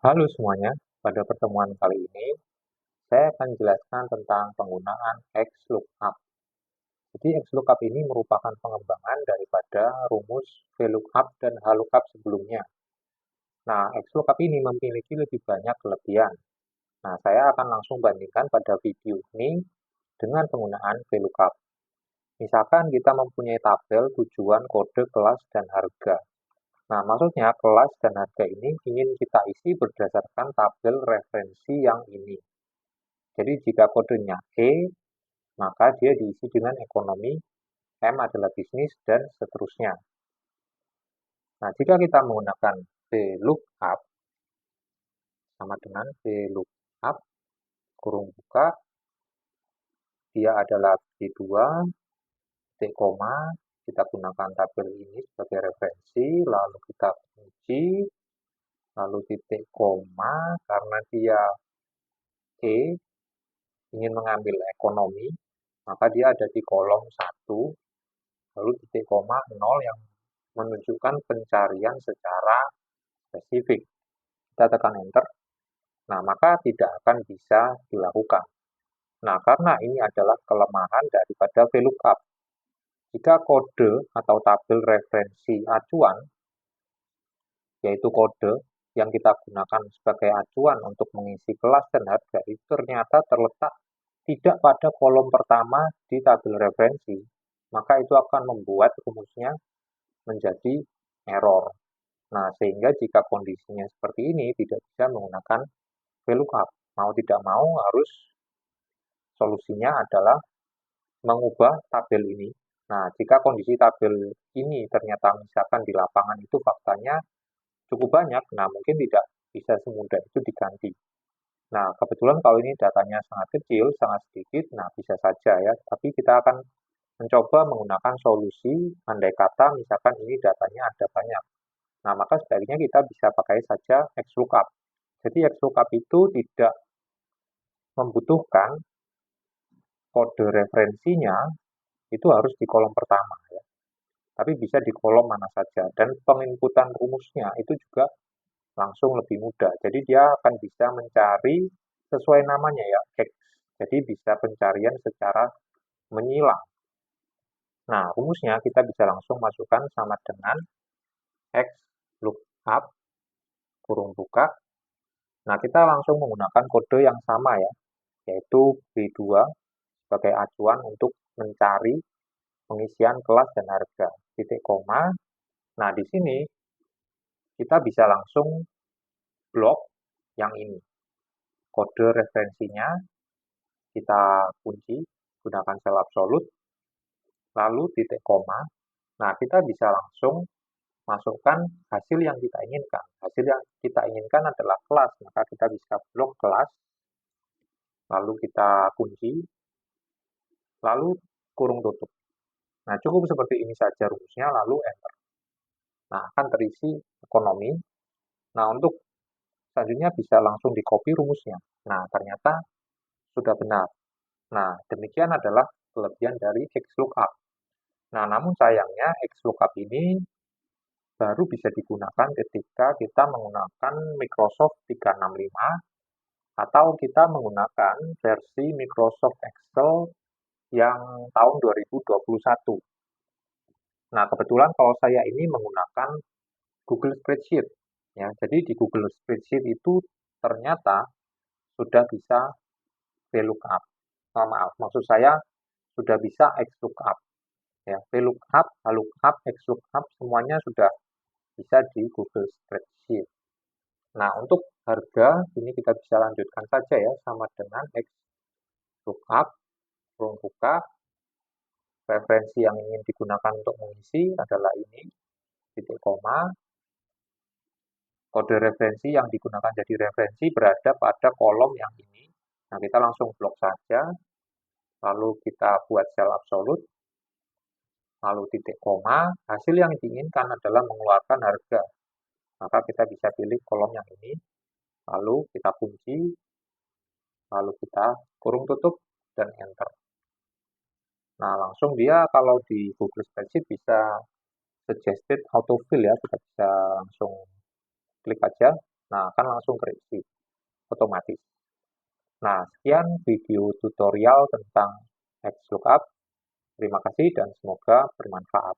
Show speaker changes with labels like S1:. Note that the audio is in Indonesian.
S1: Halo semuanya, pada pertemuan kali ini saya akan jelaskan tentang penggunaan XLOOKUP. Jadi XLOOKUP ini merupakan pengembangan daripada rumus VLOOKUP dan HLOOKUP sebelumnya. Nah, XLOOKUP ini memiliki lebih banyak kelebihan. Nah, saya akan langsung bandingkan pada video ini dengan penggunaan VLOOKUP. Misalkan kita mempunyai tabel tujuan, kode, kelas, dan harga. Nah, maksudnya kelas dan harga ini ingin kita isi berdasarkan tabel referensi yang ini. Jadi jika kodenya E, maka dia diisi dengan ekonomi, M adalah bisnis, dan seterusnya. Nah, jika kita menggunakan VLOOKUP, sama dengan VLOOKUP, kurung buka, dia adalah B2, titik koma, kita gunakan tabel ini sebagai referensi, lalu kita kunci, lalu titik koma, karena dia E, ingin mengambil ekonomi, maka dia ada di kolom 1, lalu titik koma 0 yang menunjukkan pencarian secara spesifik. Kita tekan enter, nah maka tidak akan bisa dilakukan. Nah, karena ini adalah kelemahan daripada VLOOKUP. Jika kode atau tabel referensi acuan, yaitu kode yang kita gunakan sebagai acuan untuk mengisi kelas dan harga, itu ternyata terletak tidak pada kolom pertama di tabel referensi, maka itu akan membuat rumusnya menjadi error. Nah, sehingga jika kondisinya seperti ini, tidak bisa menggunakan VLOOKUP. Mau tidak mau harus solusinya adalah mengubah tabel ini. Nah, jika kondisi tabel ini ternyata misalkan di lapangan itu faktanya cukup banyak, nah mungkin tidak bisa semudah itu diganti. Nah, kebetulan kalau ini datanya sangat kecil, sangat sedikit, nah bisa saja ya. Tapi kita akan mencoba menggunakan solusi andai kata misalkan ini datanya ada banyak. Nah, maka sebaiknya kita bisa pakai saja XLOOKUP. Jadi XLOOKUP itu tidak membutuhkan kode referensinya itu harus di kolom pertama ya. Tapi bisa di kolom mana saja. Dan penginputan rumusnya itu juga langsung lebih mudah. Jadi dia akan bisa mencari sesuai namanya ya, X. Jadi bisa pencarian secara menyilang. Nah, rumusnya kita bisa langsung masukkan sama dengan X lookup kurung buka. Nah, kita langsung menggunakan kode yang sama ya, yaitu B2 sebagai acuan untuk mencari pengisian kelas dan harga. Titik koma. Nah, di sini kita bisa langsung blok yang ini. Kode referensinya kita kunci, gunakan sel absolut, lalu titik koma. Nah, kita bisa langsung masukkan hasil yang kita inginkan. Hasil yang kita inginkan adalah kelas, maka kita bisa blok kelas, lalu kita kunci, lalu kurung tutup. Nah, cukup seperti ini saja rumusnya, lalu enter. Nah, akan terisi ekonomi. Nah, untuk selanjutnya bisa langsung di copy rumusnya. Nah, ternyata sudah benar. Nah, demikian adalah kelebihan dari XLOOKUP. Nah, namun sayangnya XLOOKUP ini baru bisa digunakan ketika kita menggunakan Microsoft 365 atau kita menggunakan versi Microsoft Excel yang tahun 2021. Nah, kebetulan kalau saya ini menggunakan Google Spreadsheet. Ya, jadi di Google Spreadsheet itu ternyata sudah bisa VLOOKUP. Maaf, maksud saya sudah bisa XLOOKUP. Ya, VLOOKUP, HLOOKUP, XLOOKUP semuanya sudah bisa di Google Spreadsheet. Nah, untuk harga ini kita bisa lanjutkan saja ya sama dengan XLOOKUP, kurung buka, referensi yang ingin digunakan untuk mengisi adalah ini, titik koma, kode referensi yang digunakan jadi referensi berada pada kolom yang ini. Nah, kita langsung blok saja, lalu kita buat sel absolut, lalu titik koma, hasil yang diinginkan adalah mengeluarkan harga. Maka kita bisa pilih kolom yang ini, lalu kita kunci, lalu kita kurung tutup, dan enter. Nah, langsung dia kalau di Google Spreadsheet bisa suggested autofill ya, kita bisa langsung klik aja, Nah, akan langsung keisi otomatis. Nah, sekian video tutorial tentang XLOOKUP. Terima kasih dan semoga bermanfaat.